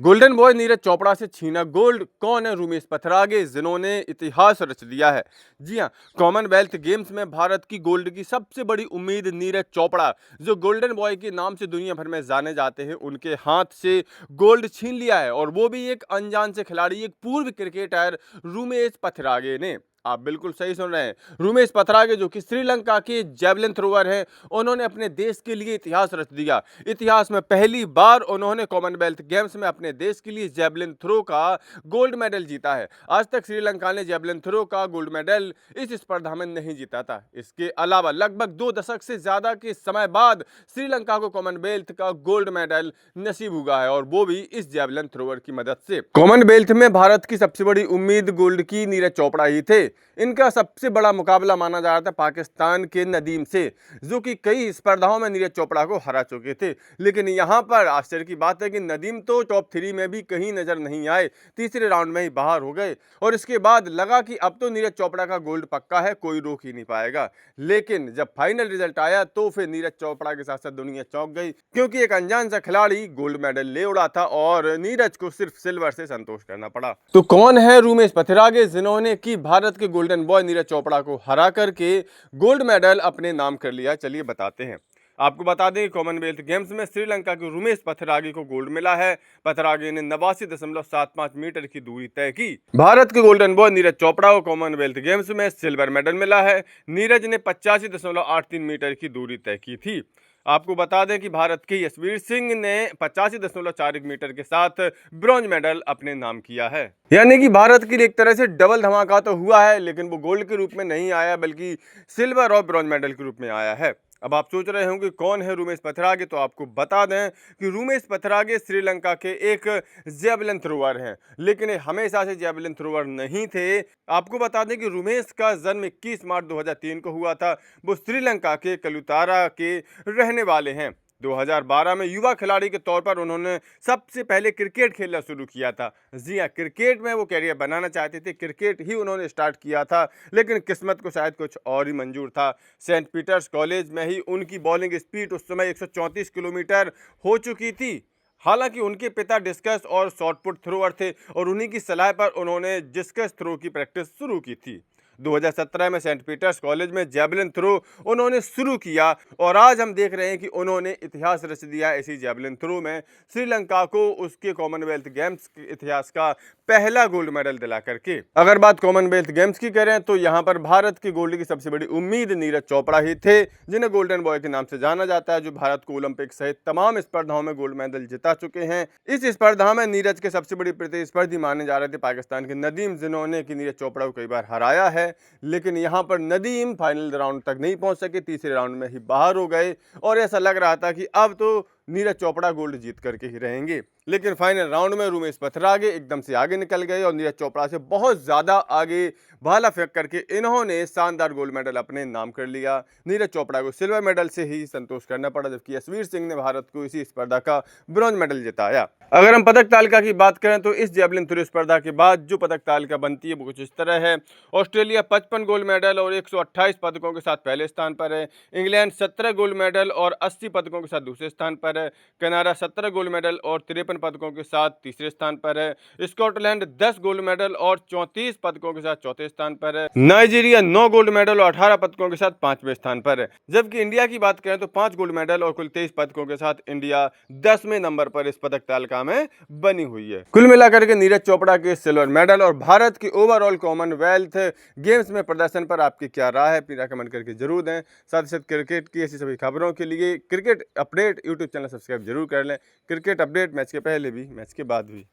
Golden boy Neeraj Chopra से छीना gold. कौन है रूमेश पथरागे, जिन्होंने इतिहास रच दिया है? जी हां, कॉमनवेल्थ गेम्स में भारत की गोल्ड की सबसे बड़ी उम्मीद नीरज चोपड़ा, जो गोल्डन बॉय के नाम से दुनिया भर में जाने जाते हैं, उनके हाथ से गोल्ड छीन लिया है। और वो भी एक अनजान से खिलाड़ी, एक पूर्व क्रिकेटर रूमेश पथरागे ने। आप बिल्कुल सही सुन रहे हैं। रूमेश पथरागे, जो कि श्रीलंका के जेवलिन थ्रोअर हैं, उन्होंने अपने देश के लिए इतिहास रच दिया। इतिहास में पहली बार उन्होंने कॉमनवेल्थ गेम्स में अपने देश के लिए जेवलिन थ्रो का गोल्ड मेडल जीता है। आज तक श्रीलंका ने जेवलिन थ्रो का गोल्ड मेडल इस स्पर्धा में नहीं जीता था। इसके अलावा लगभग 2 दशक से ज्यादा के समय बाद श्रीलंका को कॉमनवेल्थ का गोल्ड मेडल नसीब हुआ है, और वो भी इस जेवलिन थ्रोअर की मदद से। कॉमनवेल्थ में भारत की सबसे बड़ी उम्मीद गोल्ड की नीरज चोपड़ा ही थे। इनका सबसे बड़ा मुकाबला माना जा रहा था पाकिस्तान के नदीम से, जो कि कई स्पर्धाओं में नीरज चोपड़ा को हरा चुके थे। लेकिन यहां पर आश्चर्य की बात है कि नदीम तो टॉप 3 में भी कहीं नजर नहीं आए, तीसरे राउंड में ही बाहर हो गए। और इसके बाद लगा कि अब तो नीरज चोपड़ा का गोल्ड पक्का है, कोई रोक ही नहीं पाएगा। लेकिन जब फाइनल रिजल्ट आया तो फिर नीरज चोपड़ा के साथ साथ दुनिया चौंक गई, क्योंकि एक अनजान सा खिलाड़ी गोल्ड मेडल ले उड़ा था और नीरज को सिर्फ सिल्वर से संतोष करना पड़ा। तो कौन है रूमेश पथरागे, जिन्होंने कि भारत के गोल्डन बॉय नीरज चोपड़ा को हरा करके गोल्ड मेडल अपने नाम कर लिया? चलिए बताते हैं। आपको बता दें, कॉमनवेल्थ गेम्स में श्रीलंका के रूमेश पथरागे को गोल्ड मिला है। पथरागे ने 89.75 मीटर की दूरी तय की। भारत के गोल्डन बॉय नीरज चोपड़ा को कॉमनवेल्थ गेम्स में सिल्वर मेडल मिला है। नीरज ने 85.83 मीटर की दूरी तय की थी। आपको बता दें कि भारत के यशवीर सिंह ने 85.41 मीटर के साथ ब्रॉन्ज मेडल अपने नाम किया है। यानी कि भारत के लिए एक तरह से डबल धमाका तो हुआ है, लेकिन वो गोल्ड के रूप में नहीं आया, बल्कि सिल्वर और ब्रॉन्ज मेडल के रूप में आया है। अब आप सोच रहे होंगे कौन है रूमेश पथरागे, तो आपको बता दें कि रूमेश पथरागे श्रीलंका के एक जेवलिन थ्रोअर हैं, लेकिन ये हमेशा से जेवलिन थ्रोअर नहीं थे। आपको बता दें कि रूमेश का जन्म 21 मार्च 2003 को हुआ था। वो श्रीलंका के कलुतारा के रहने वाले हैं। 2012 में युवा खिलाड़ी के तौर पर उन्होंने सबसे पहले क्रिकेट खेलना शुरू किया था। जी हाँ, क्रिकेट में वो कैरियर बनाना चाहते थे, क्रिकेट ही उन्होंने स्टार्ट किया था, लेकिन किस्मत को शायद कुछ और ही मंजूर था। सेंट पीटर्स कॉलेज में ही उनकी बॉलिंग स्पीड उस समय 134 किलोमीटर हो चुकी थी। हालांकि उनके पिता डिस्कस और शॉटपुट थ्रोअर थे, और उन्हीं की सलाह पर उन्होंने डिस्कस थ्रो की प्रैक्टिस शुरू की थी। 2017 में सेंट पीटर्स कॉलेज में जेवलिन थ्रो उन्होंने शुरू किया, और आज हम देख रहे हैं कि उन्होंने इतिहास रच दिया इसी जेवलिन थ्रो में, श्रीलंका को उसके कॉमनवेल्थ गेम्स के इतिहास का पहला गोल्ड मेडल दिला करके। अगर बात कॉमनवेल्थ गेम्स की करें तो यहां पर भारत की गोल्ड की सबसे बड़ी उम्मीद नीरज चोपड़ा ही थे, जिन्हें गोल्डन बॉय के नाम से जाना जाता है, जो भारत को ओलंपिक सहित तमाम स्पर्धाओं में गोल्ड मेडल जिता चुके हैं। इस स्पर्धा में नीरज के सबसे बड़ी प्रतिस्पर्धी माने जा रहे थे पाकिस्तान के नदीम, जिन्होंने कि नीरज चोपड़ा को कई बार हराया है। लेकिन यहां पर नदीम फाइनल राउंड तक नहीं पहुंच सके, तीसरे राउंड में ही बाहर हो गए, और ऐसा लग रहा था कि अब तो नीरज चोपड़ा गोल्ड जीत करके ही रहेंगे। लेकिन फाइनल राउंड में रूमेश पथरागे एकदम से आगे निकल गए, और नीरज चोपड़ा से बहुत ज्यादा आगे भाला फेंक करके इन्होंने शानदार गोल्ड मेडल अपने नाम कर लिया। नीरज चोपड़ा को सिल्वर मेडल से ही संतोष करना पड़ा, जबकि यशवीर सिंह ने भारत को इसी स्पर्धा का ब्रॉन्ज मेडल जिताया। अगर हम पदक तालिका की बात करें तो इस जेवलिन थ्रो स्पर्धा के बाद जो पदक तालिका बनती है वो कुछ इस तरह है। ऑस्ट्रेलिया 55 गोल्ड मेडल और 128 पदकों के साथ पहले स्थान पर है। इंग्लैंड 17 गोल्ड मेडल और 80 पदकों के साथ दूसरे स्थान पर है। कनाडा 17 गोल्ड मेडल और 53 पदकों के साथ तीसरे स्थान पर है। स्कॉटलैंड 10 गोल्ड मेडल और 34 पदकों के साथ चौथे स्थान पर है। नाइजीरिया 9 गोल्ड मेडल और 18 पदकों के साथ 5वें स्थान पर है। जबकि इंडिया की बात करें तो 5 गोल्ड मेडल और कुल 23 पदकों के साथ इंडिया 10वें नंबर पर इस पदक तालिका में बनी हुई है। कुल मिलाकर के नीरज चोपड़ा के सिल्वर मेडल और भारत की ओवरऑल कॉमनवेल्थ गेम्स में प्रदर्शन पर आपकी क्या राय है, अपनी राय कमेंट करके जरूर दें। साथ ही साथ क्रिकेट की ऐसी सभी खबरों के लिए cricket update YouTube channel subscribe जरूर कर लें। क्रिकेट अपडेट मैच के पहले भी, मैच के बाद भी।